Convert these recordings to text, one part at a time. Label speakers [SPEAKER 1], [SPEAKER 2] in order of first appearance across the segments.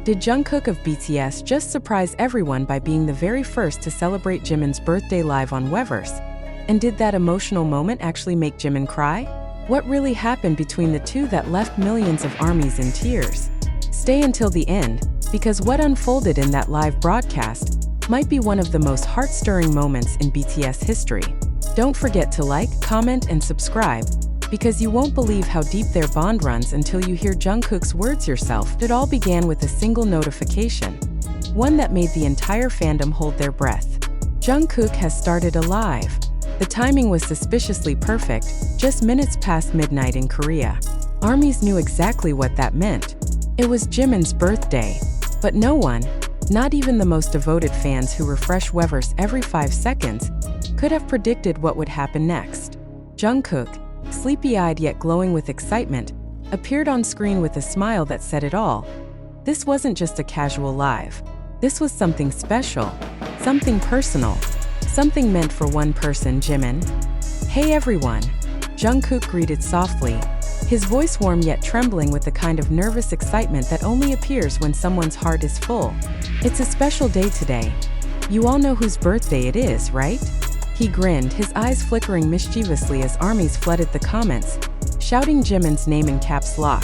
[SPEAKER 1] Did Jungkook of BTS just surprise everyone by being the very first to celebrate Jimin's birthday live on Weverse? And did that emotional moment actually make Jimin cry? What really happened between the two that left millions of ARMYs in tears? Stay until the end, because what unfolded in that live broadcast might be one of the most heart-stirring moments in BTS history. Don't forget to like, comment, and subscribe, because you won't believe how deep their bond runs until you hear Jungkook's words yourself. It all began with a single notification, one that made the entire fandom hold their breath. Jungkook has started a live. The timing was suspiciously perfect, just minutes past midnight in Korea. ARMYs knew exactly what that meant. It was Jimin's birthday, but no one, not even the most devoted fans who refresh Weverse every 5 seconds, could have predicted what would happen next. Jungkook, sleepy-eyed yet glowing with excitement, appeared on screen with a smile that said it all. This wasn't just a casual live. This was something special, something personal, something meant for one person, Jimin. "Hey everyone," Jungkook greeted softly, his voice warm yet trembling with the kind of nervous excitement that only appears when someone's heart is full. "It's a special day today. You all know whose birthday it is, right?" He grinned, his eyes flickering mischievously as ARMYs flooded the comments, shouting Jimin's name in caps lock.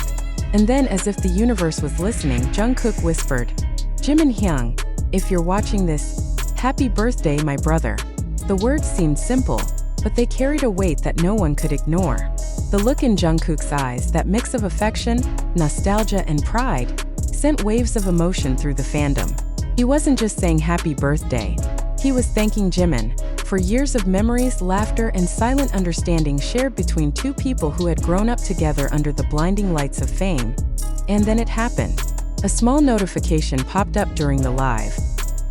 [SPEAKER 1] And then, as if the universe was listening, Jungkook whispered, "Jimin Hyung, if you're watching this, happy birthday, my brother." The words seemed simple, but they carried a weight that no one could ignore. The look in Jungkook's eyes, that mix of affection, nostalgia, and pride, sent waves of emotion through the fandom. He wasn't just saying happy birthday. He was thanking Jimin for years of memories, laughter, and silent understanding shared between two people who had grown up together under the blinding lights of fame. And then it happened. A small notification popped up during the live.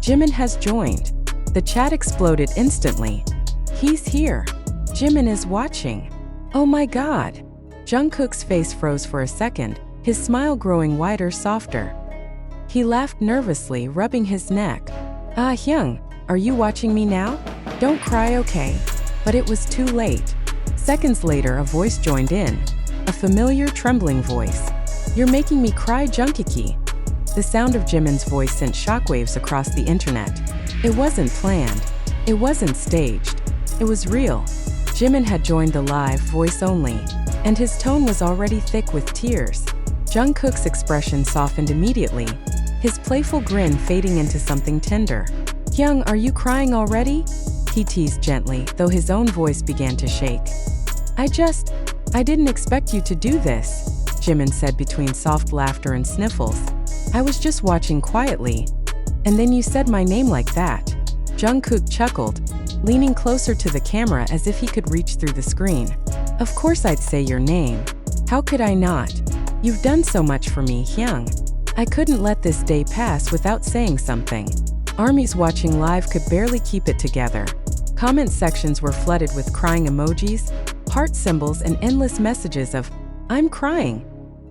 [SPEAKER 1] "Jimin has joined." The chat exploded instantly. "He's here. Jimin is watching. Oh my god." Jungkook's face froze for a second, his smile growing wider, softer. He laughed nervously, rubbing his neck. "Ah, Hyung, are you watching me now? Don't cry, okay?" But it was too late. Seconds later, a voice joined in. A familiar, trembling voice. "You're making me cry, Jungkook." The sound of Jimin's voice sent shockwaves across the internet. It wasn't planned. It wasn't staged. It was real. Jimin had joined the live, voice only, and his tone was already thick with tears. Jungkook's expression softened immediately, his playful grin fading into something tender. "Hyung, are you crying already?" he teased gently, though his own voice began to shake. I didn't expect you to do this," Jimin said between soft laughter and sniffles. "I was just watching quietly. And then you said my name like that." Jungkook chuckled, leaning closer to the camera as if he could reach through the screen. "Of course I'd say your name. How could I not? You've done so much for me, Hyung. I couldn't let this day pass without saying something." ARMYs watching live could barely keep it together. Comment sections were flooded with crying emojis, heart symbols, and endless messages of, "I'm crying,"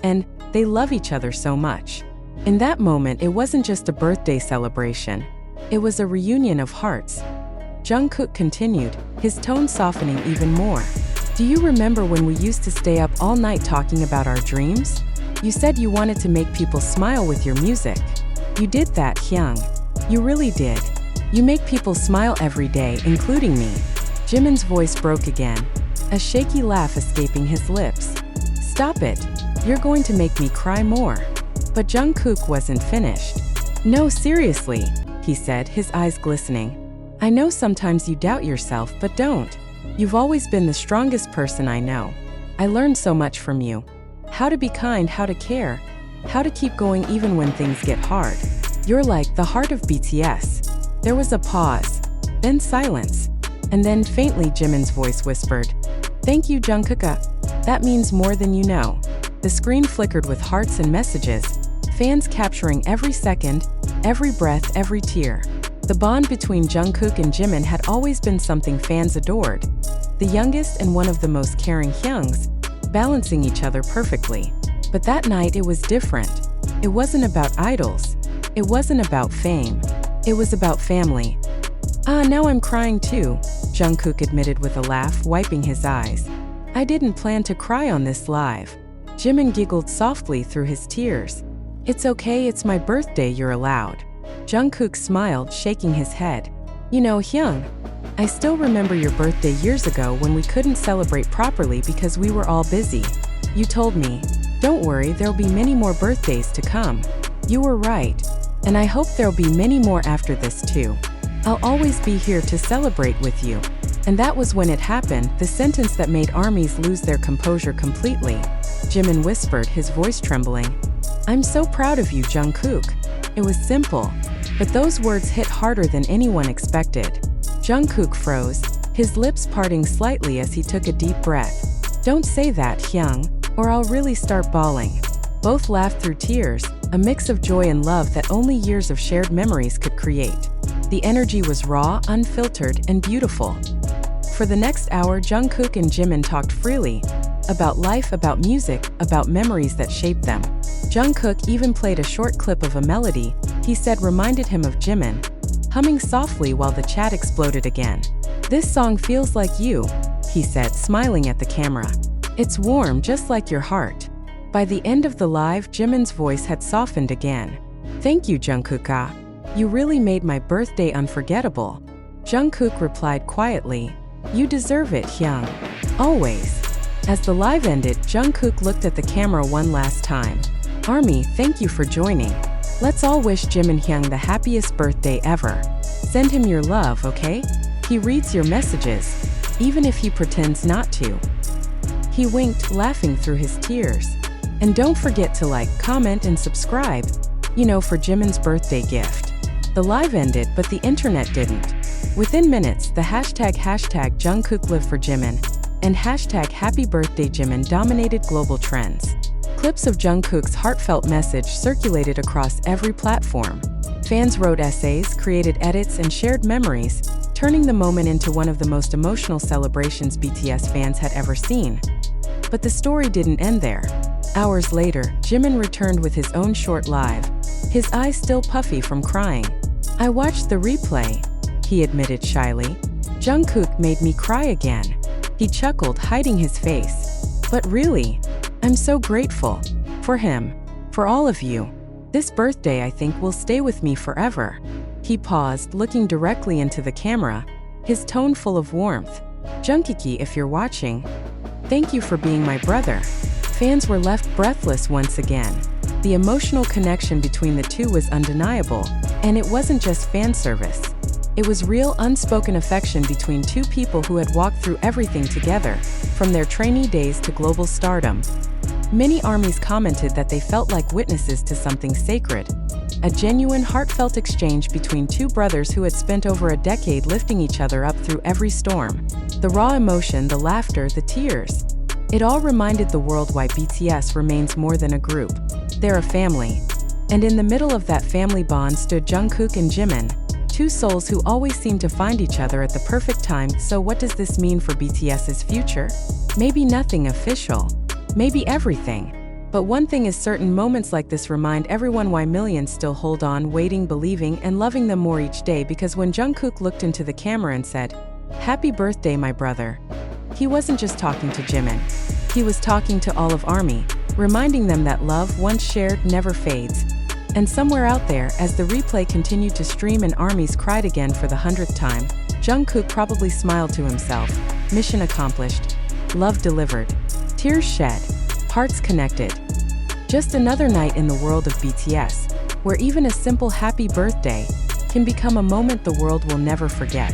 [SPEAKER 1] and "they love each other so much." In that moment, it wasn't just a birthday celebration. It was a reunion of hearts. Jungkook continued, his tone softening even more. "Do you remember when we used to stay up all night talking about our dreams? You said you wanted to make people smile with your music. You did that, Hyung. You really did. You make people smile every day, including me." Jimin's voice broke again, a shaky laugh escaping his lips. "Stop it. You're going to make me cry more." But Jungkook wasn't finished. "No, seriously," he said, his eyes glistening. "I know sometimes you doubt yourself, but don't. You've always been the strongest person I know. I learned so much from you. How to be kind, how to care, how to keep going even when things get hard. You're like the heart of BTS." There was a pause, then silence, and then faintly Jimin's voice whispered, "Thank you, Jungkook. That means more than you know." The screen flickered with hearts and messages, fans capturing every second, every breath, every tear. The bond between Jungkook and Jimin had always been something fans adored. The youngest and one of the most caring Hyungs, balancing each other perfectly. But that night it was different. It wasn't about idols. It wasn't about fame. It was about family. "Ah, now I'm crying too," Jungkook admitted with a laugh, wiping his eyes. "I didn't plan to cry on this live." Jimin giggled softly through his tears. It's okay, it's my birthday, you're allowed. Jungkook smiled, shaking his head. You know, Hyung, I still remember your birthday years ago when we couldn't celebrate properly because we were all busy. You told me, don't worry, there'll be many more birthdays to come. You were right. And I hope there'll be many more after this too. I'll always be here to celebrate with you. And that was when it happened, the sentence that made armies lose their composure completely. Jimin whispered, his voice trembling. I'm so proud of you, Jungkook. It was simple, but those words hit harder than anyone expected. Jungkook froze, his lips parting slightly as he took a deep breath. Don't say that, Hyung, or I'll really start bawling. Both laughed through tears, a mix of joy and love that only years of shared memories could create. The energy was raw, unfiltered, and beautiful. For the next hour, Jungkook and Jimin talked freely. About life, about music, about memories that shaped them. Jungkook even played a short clip of a melody he said reminded him of Jimin, humming softly while the chat exploded again. This song feels like you, he said, smiling at the camera. It's warm, just like your heart. By the end of the live, Jimin's voice had softened again. Thank you, Jungkook. You really made my birthday unforgettable. Jungkook replied quietly, You deserve it, Hyung. Always. As the live ended, Jungkook looked at the camera one last time. Army, thank you for joining. Let's all wish Jimin Hyung the happiest birthday ever. Send him your love, okay? He reads your messages, even if he pretends not to. He winked, laughing through his tears. And don't forget to like, comment, and subscribe, for Jimin's birthday gift. The live ended, but the internet didn't. Within minutes, the hashtag Jungkook live for Jimin and hashtag Happy Birthday Jimin dominated global trends. Clips of Jungkook's heartfelt message circulated across every platform. Fans wrote essays, created edits, and shared memories, turning the moment into one of the most emotional celebrations BTS fans had ever seen. But the story didn't end there. Hours later, Jimin returned with his own short live, his eyes still puffy from crying. I watched the replay, he admitted shyly. Jungkook made me cry again. He chuckled, hiding his face. But really, I'm so grateful. For him. For all of you. This birthday, I think, will stay with me forever. He paused, looking directly into the camera, his tone full of warmth. Jungkook, if you're watching, thank you for being my brother. Fans were left breathless once again. The emotional connection between the two was undeniable, and it wasn't just fan service. It was real, unspoken affection between two people who had walked through everything together, from their trainee days to global stardom. Many armies commented that they felt like witnesses to something sacred, a genuine, heartfelt exchange between two brothers who had spent over a decade lifting each other up through every storm. The raw emotion, the laughter, the tears. It all reminded the world why BTS remains more than a group. They're a family. And in the middle of that family bond stood Jungkook and Jimin, two souls who always seem to find each other at the perfect time. So what does this mean for BTS's future? Maybe nothing official. Maybe everything. But one thing is certain, moments like this remind everyone why millions still hold on, waiting, believing, and loving them more each day. Because when Jungkook looked into the camera and said, "Happy birthday, my brother," he wasn't just talking to Jimin. He was talking to all of ARMY, reminding them that love, once shared, never fades. And somewhere out there, as the replay continued to stream and armies cried again for the 100th time, Jungkook probably smiled to himself. Mission accomplished. Love delivered. Tears shed. Hearts connected. Just another night in the world of BTS, where even a simple happy birthday can become a moment the world will never forget.